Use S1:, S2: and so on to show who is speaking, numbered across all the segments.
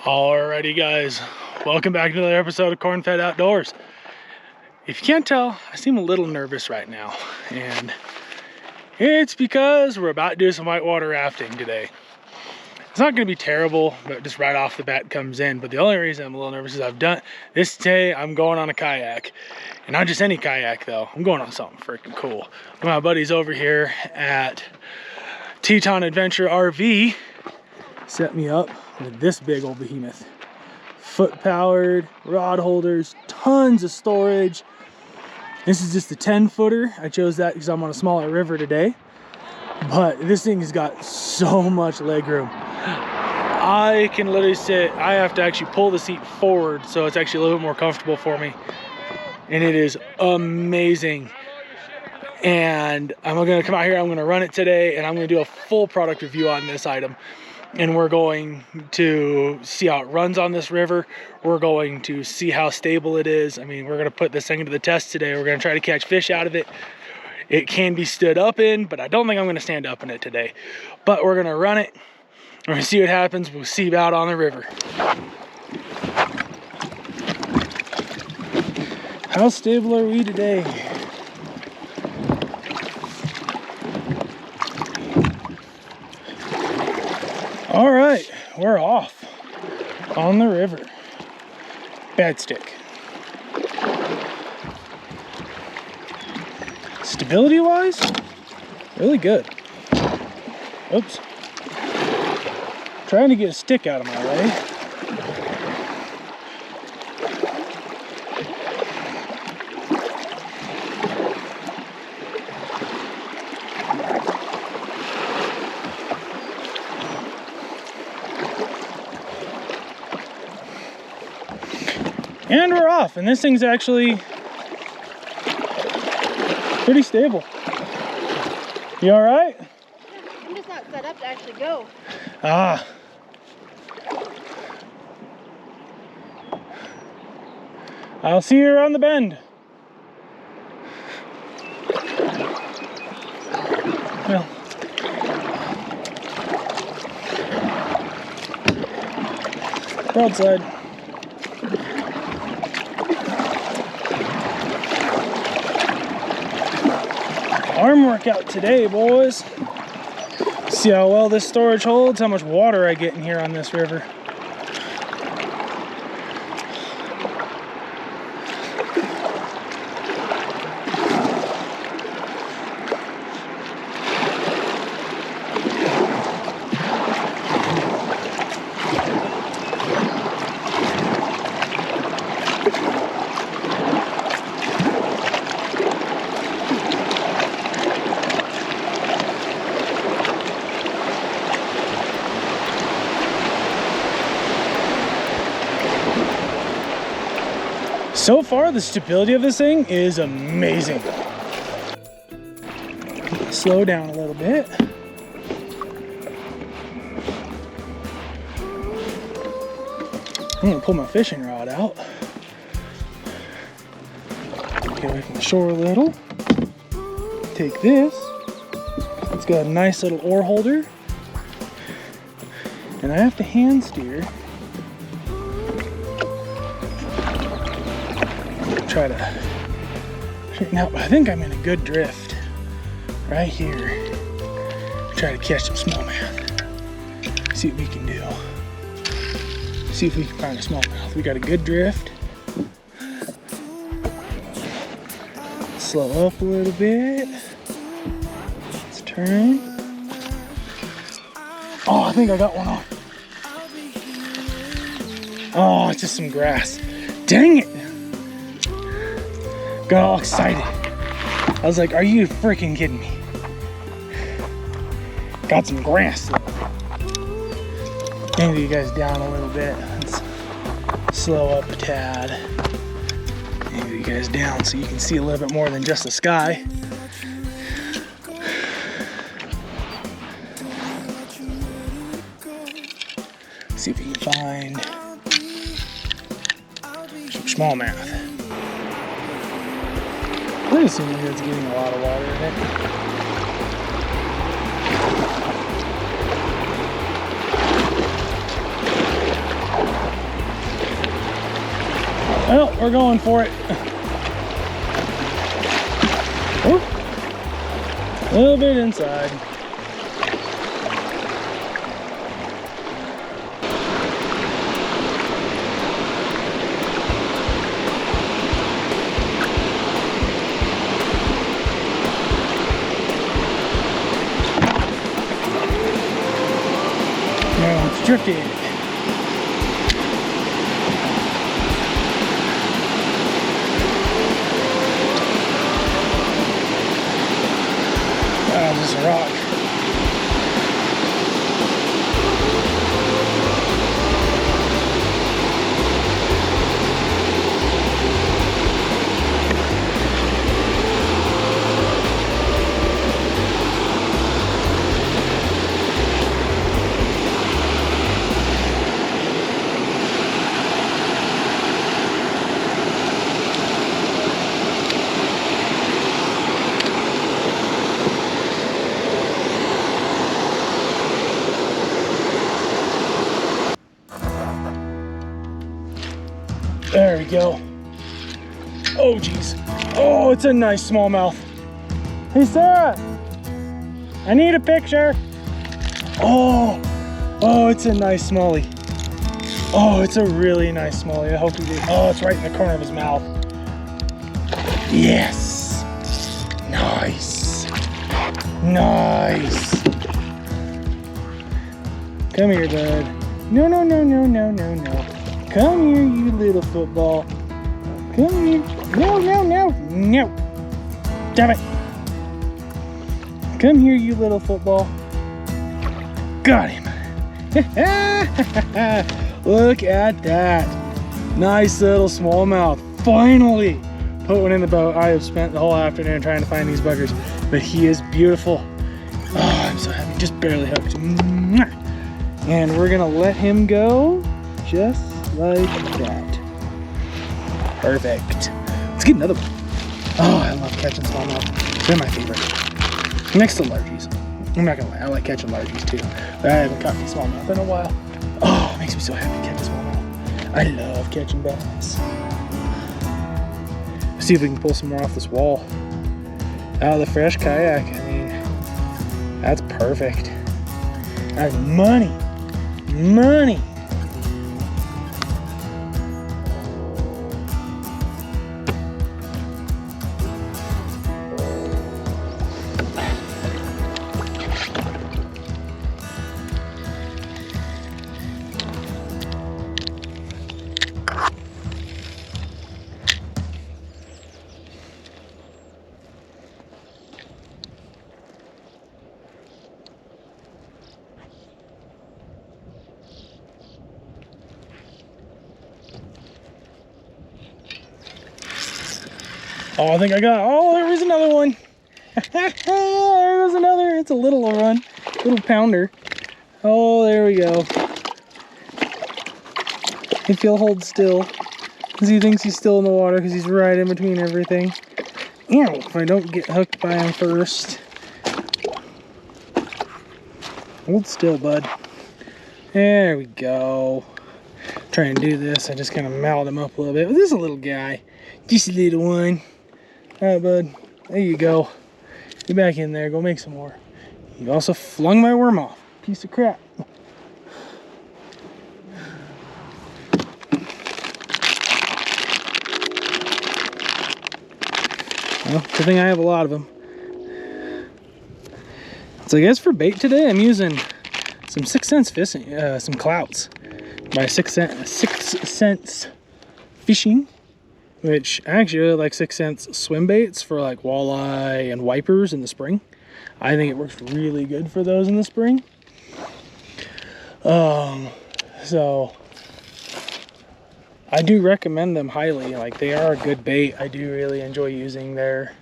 S1: Alrighty guys, welcome back to another episode of Corn Fed Outdoors. If you can't tell, I seem a little nervous right now, and it's because we're about to do some whitewater rafting today. It's not going to be terrible, but just right off the bat comes in. But the only reason I'm a little nervous is I've done this day. I'm going on a kayak, and not just any kayak though. I'm going on something freaking cool. My buddies over here at Teton Adventure RV set me up with this big old behemoth. Foot powered, rod holders, tons of storage. This is just a 10-footer. I chose that because I'm on a smaller river today. But this thing has got so much leg room. I can literally sit, I have to actually pull the seat forward so it's actually a little bit more comfortable for me. And it is amazing. And I'm gonna come out here, I'm gonna run it today, and I'm gonna do a full product review on this item. And we're going to see how it runs on this river. We're going to see how stable it is. I mean, we're gonna put this thing to the test today. We're gonna try to catch fish out of it. It can be stood up in, but I don't think I'm gonna stand up in it today. But we're gonna run it. We're gonna see what happens. We'll see you out on the river. How stable are we today? All right, we're off on the river. Bad stick. Stability wise, really good. Oops. Trying to get a stick out of my way. And we're off, and this thing's actually pretty stable. You all right?
S2: Yeah, I'm just not set up to actually go.
S1: Ah. I'll see you around the bend. Well. Broadside. Arm workout today, boys. See how well this storage holds, how much water I get in here on this river. So far, the stability of this thing is amazing. Slow down a little bit. I'm gonna pull my fishing rod out. Get away from the shore a little. Take this. It's got a nice little oar holder. And I have to hand steer. Try to straighten out, but I think I'm in a good drift right here. Try to catch some smallmouth. See what we can do. See if we can find a smallmouth. We got a good drift. Slow up a little bit. Let's turn. Oh, I think I got one on. Oh, it's just some grass. Dang it! Got all excited. I was like, are you freaking kidding me? Got some grass. Maybe you guys down a little bit. Let's slow up a tad. Maybe you guys down so you can see a little bit more than just the sky. See if we can find some smallmouth. I'm assuming it's getting a lot of water in it. Well, we're going for it. Whoop. A little bit inside. Now it's drifting. This is a rock. There we go. Oh, geez. Oh, it's a nice smallmouth. Hey, Sarah, I need a picture. Oh, it's a nice smallie. Oh, it's a really nice smallie. I hope you do. Oh, it's right in the corner of his mouth. Yes. Nice. Nice. Come here, bud. No, no, no, no, no, no, no. Come here, you little football. Come here. No, no, no, no. Damn it. Come here, you little football. Got him. Look at that. Nice little smallmouth. Finally put one in the boat. I have spent the whole afternoon trying to find these buggers, but he is beautiful. Oh, I'm so happy. Just barely hooked. And we're gonna let him go just like that. Perfect. Let's get another one. Oh, I love catching smallmouth. They're my favorite. Next to largies. I'm not gonna lie, I like catching largies too. But I haven't caught any smallmouth in a while. Oh, it makes me so happy to catch a smallmouth. I love catching bass. Let's see if we can pull some more off this wall. Out of the fresh kayak. I mean, that's perfect. That's money. Money. Oh, I think I got, oh, there was another one. There was another, it's a little one, little pounder. Oh, there we go. If he'll hold still, because he thinks he's still in the water because he's right in between everything. Ew, if I don't get hooked by him first. Hold still, bud. There we go. Try and do this, I just kind of mouth him up a little bit. But this is a little guy, just a little one. All right, bud, there you go. Get back in there, go make some more. You also flung my worm off, piece of crap. Well, good thing I have a lot of them. So I guess for bait today, I'm using some 6 cents fishing, some clouts by 6 cents fishing. Which I actually really like 6 cents swim baits for like walleye and wipers in the spring. I think it works really good for those in the spring. So I do recommend them highly. Like, they are a good bait. I do really enjoy using their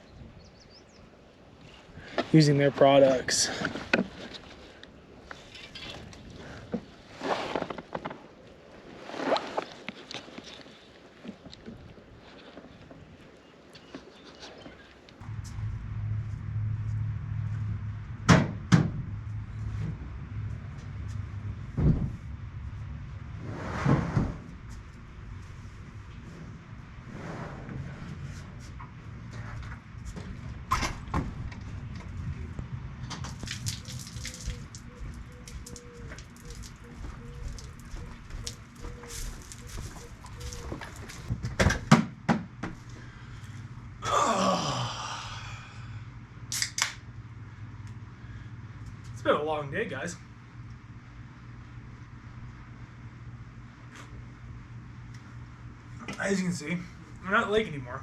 S1: products. long day, guys. As you can see, we're not at the lake anymore.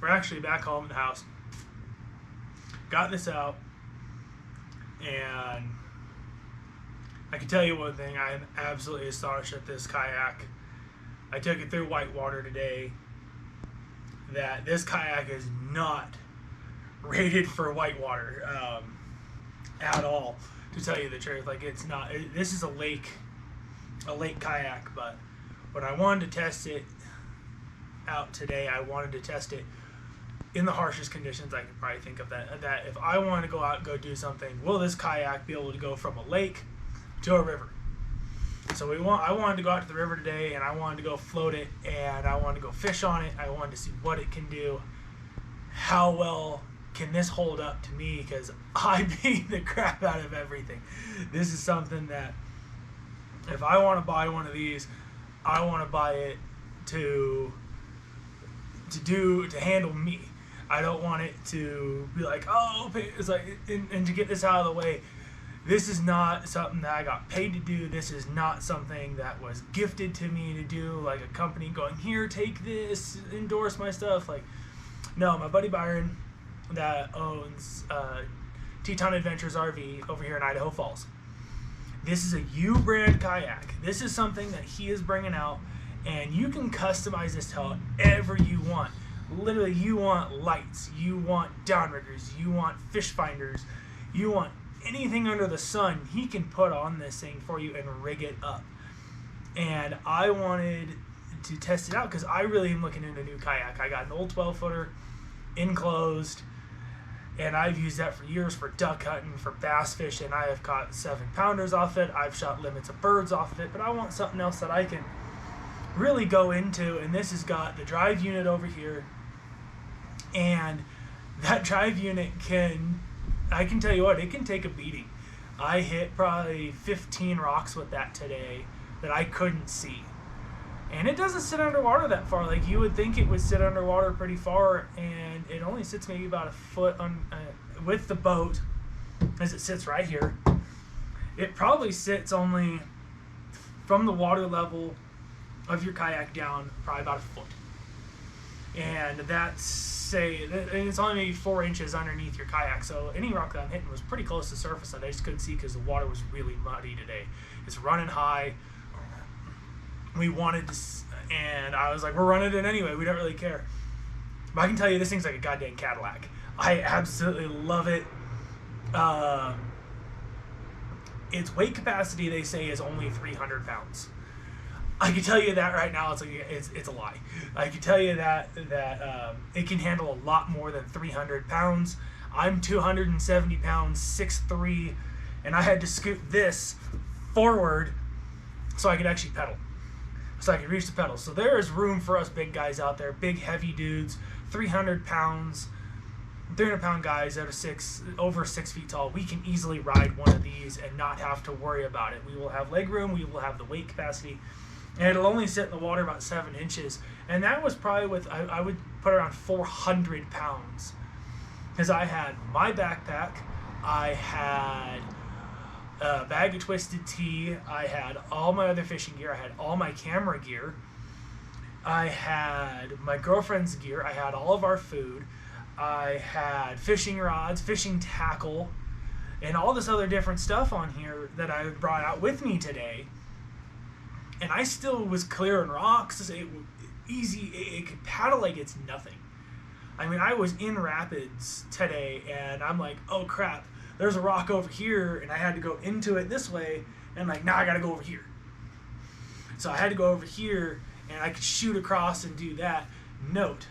S1: We're actually back home at the house. Got this out, and I can tell you one thing, I am absolutely astonished at this kayak. I took it through whitewater today, that this kayak is not rated for whitewater at all, to tell you the truth. Like, it's not, this is a lake kayak, but when I wanted to test it out today, I wanted to test it in the harshest conditions I could probably think of, that if I wanted to go out and go do something, will this kayak be able to go from a lake to a river? So I wanted to go out to the river today, and I wanted to go float it, and I wanted to go fish on it. I wanted to see what it can do. How well can this hold up to me? Because I beat the crap out of everything. This is something that if I want to buy one of these, I want to buy it to handle me. I don't want it to be like, oh, it's like, and to get this out of the way, this is not something that I got paid to do. This is not something that was gifted to me to do, like a company going, here, take this, endorse my stuff. Like, no, my buddy Byron that owns Teton Adventures RV over here in Idaho Falls. This is a U brand kayak. This is something that he is bringing out, and you can customize this to however you want. Literally, you want lights, you want downriggers, you want fish finders, you want anything under the sun, he can put on this thing for you and rig it up. And I wanted to test it out because I really am looking into a new kayak. I got an old 12-footer, enclosed, and I've used that for years for duck hunting, for bass fishing. I have caught 7-pounders off it. I've shot limits of birds off of it, but I want something else that I can really go into, and this has got the drive unit over here, and that drive unit I can tell you what, it can take a beating. I hit probably 15 rocks with that today that I couldn't see. And it doesn't sit underwater that far. Like, you would think it would sit underwater pretty far, and it only sits maybe about a foot on with the boat, as it sits right here. It probably sits only from the water level of your kayak down probably about a foot. And it's only maybe 4 inches underneath your kayak, so any rock that I'm hitting was pretty close to the surface that I just couldn't see because the water was really muddy today. It's running high. We wanted to, and I was like, we're running it anyway, we don't really care. But I can tell you, this thing's like a goddamn Cadillac. I absolutely love it. Its weight capacity, they say, is only 300 pounds. I can tell you that right now, it's a lie. I can tell you that it can handle a lot more than 300 pounds. I'm 270 pounds, 6'3", and I had to scoot this forward so I could actually pedal, so I could reach the pedals. So there is room for us big guys out there, big heavy dudes, 300 pounds, 300-pound guys that are over 6 feet tall. We can easily ride one of these and not have to worry about it. We will have leg room, we will have the weight capacity, and it'll only sit in the water about 7 inches. And that was probably I would put around 400 pounds. Because I had my backpack, I had a bag of Twisted Tea, I had all my other fishing gear, I had all my camera gear, I had my girlfriend's gear, I had all of our food, I had fishing rods, fishing tackle, and all this other different stuff on here that I brought out with me today. And I still was clearing rocks. It could paddle like it's nothing. I mean, I was in rapids today, and I'm like, oh crap, there's a rock over here, and I had to go into it this way, and I'm like, now I gotta go over here. So I had to go over here, and I could shoot across and do that. Note,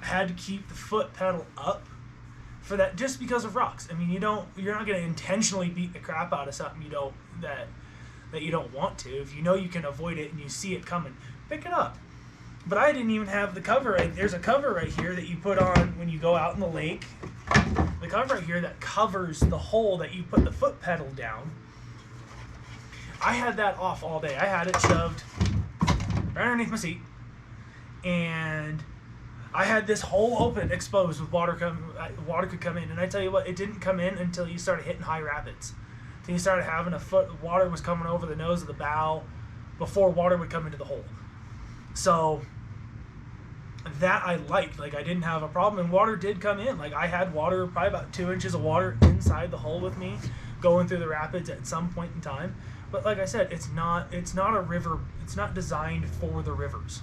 S1: I had to keep the foot pedal up for that, just because of rocks. I mean, you're not gonna intentionally beat the crap out of something that you don't want to. If you know you can avoid it and you see it coming, pick it up. But I didn't even have the cover. There's a cover right here that you put on when you go out in the lake. The cover right here that covers the hole that you put the foot pedal down. I had that off all day. I had it shoved right underneath my seat, and I had this hole open, exposed, with water could come in. And I tell you what, it didn't come in until you started hitting high rapids. So you started having water was coming over the nose of the bow before water would come into the hole. So that I liked. Like, I didn't have a problem, and water did come in. Like, I had water, probably about 2 inches of water inside the hole with me going through the rapids at some point in time. But like I said, it's not a river. It's not designed for the rivers.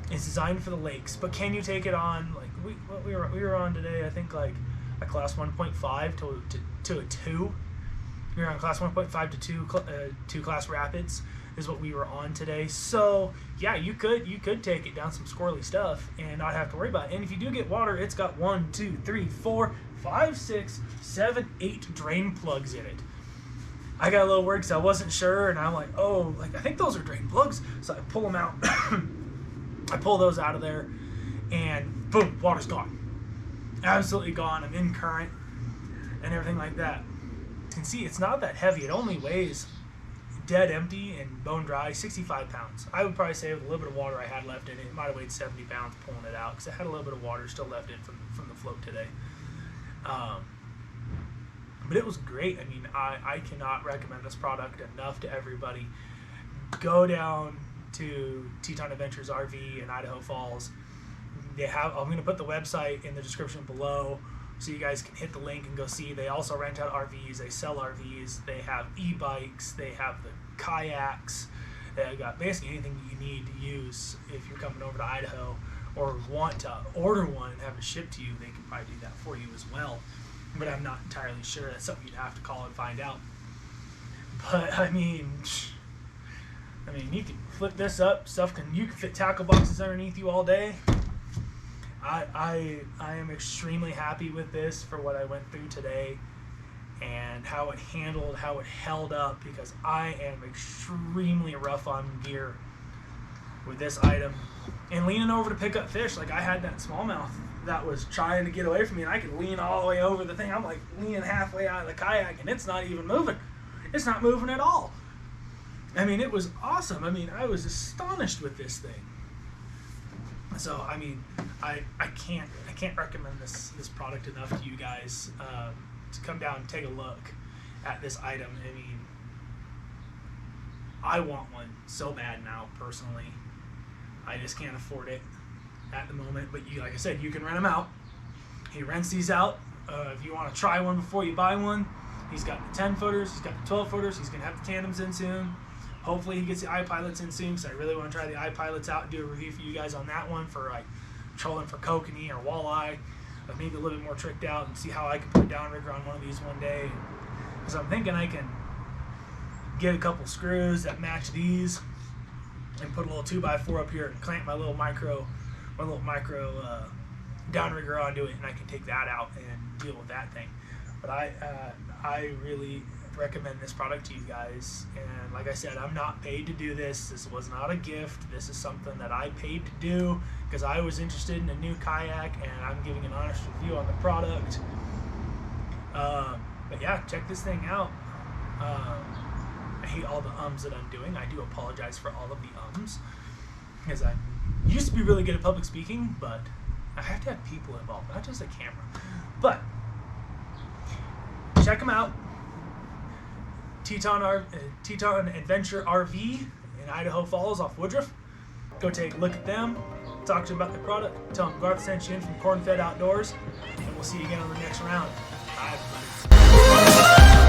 S1: It's designed for the lakes. But can you take it on, like we were on today, I think like a class 1.5 to a 2. We were on class 1.5 to 2 class rapids is what we were on today. So yeah, you could take it down some squirrely stuff and not have to worry about it. And if you do get water, it's got 1, 2, 3, 4, 5, 6, 7, 8 drain plugs in it. I got a little worried because I wasn't sure, and I'm like, oh, like I think those are drain plugs. So I pull them out. I pull those out of there, and boom, water's gone. Absolutely gone. I'm in current and everything like that. You can see it's not that heavy. It only weighs, dead empty and bone dry, 65 pounds. I would probably say with a little bit of water I had left in it, it might have weighed 70 pounds pulling it out because I had a little bit of water still left in from the float today. But it was great. I mean, I cannot recommend this product enough to everybody. Go down to Teton Adventures RV in Idaho Falls. I'm going to put the website in the description below so you guys can hit the link and go see. They also rent out RVs. They sell RVs. They have e-bikes. They have the kayaks. They've got basically anything that you need to use if you're coming over to Idaho or want to order one and have it shipped to you. They can probably do that for you as well. But I'm not entirely sure. That's something you'd have to call and find out. But I mean, you can flip this up. You can fit tackle boxes underneath you all day. I am extremely happy with this for what I went through today and how it held up, because I am extremely rough on gear with this item. And leaning over to pick up fish, like I had that smallmouth that was trying to get away from me, and I could lean all the way over the thing. I'm like leaning halfway out of the kayak, and it's not even moving. It's not moving at all. I mean, it was awesome. I mean, I was astonished with this thing. So I mean, I can't recommend this product enough to you guys to come down and take a look at this item. I mean, I want one so bad now personally. I just can't afford it at the moment, but like I said, you can rent them out. He rents these out. If you want to try one before you buy one, he's got the 10 footers, he's got the 12 footers, he's going to have the tandems in soon. Hopefully he gets the iPilots in soon, because I really want to try the iPilots out and do a review for you guys on that one for like trolling for kokanee or walleye. Maybe a little bit more tricked out, and see how I can put a downrigger on one of these one day. Because I'm thinking I can get a couple screws that match these and put a little 2x4 up here and clamp my little micro downrigger onto it, and I can take that out and deal with that thing. But I really recommend this product to you guys, and like I said, I'm not paid to do this. This was not a gift. This is something that I paid to do because I was interested in a new kayak, and I'm giving an honest review on the product. But yeah, check this thing out. I hate all the ums that I'm doing. I do apologize for all of the ums, because I used to be really good at public speaking, but I have to have people involved, not just a camera. But check them out. Teton Adventure RV in Idaho Falls off Woodruff. Go take a look at them, talk to them about the product, tell them Garth sent you in from Corn Fed Outdoors, and we'll see you again on the next round. Bye, everybody.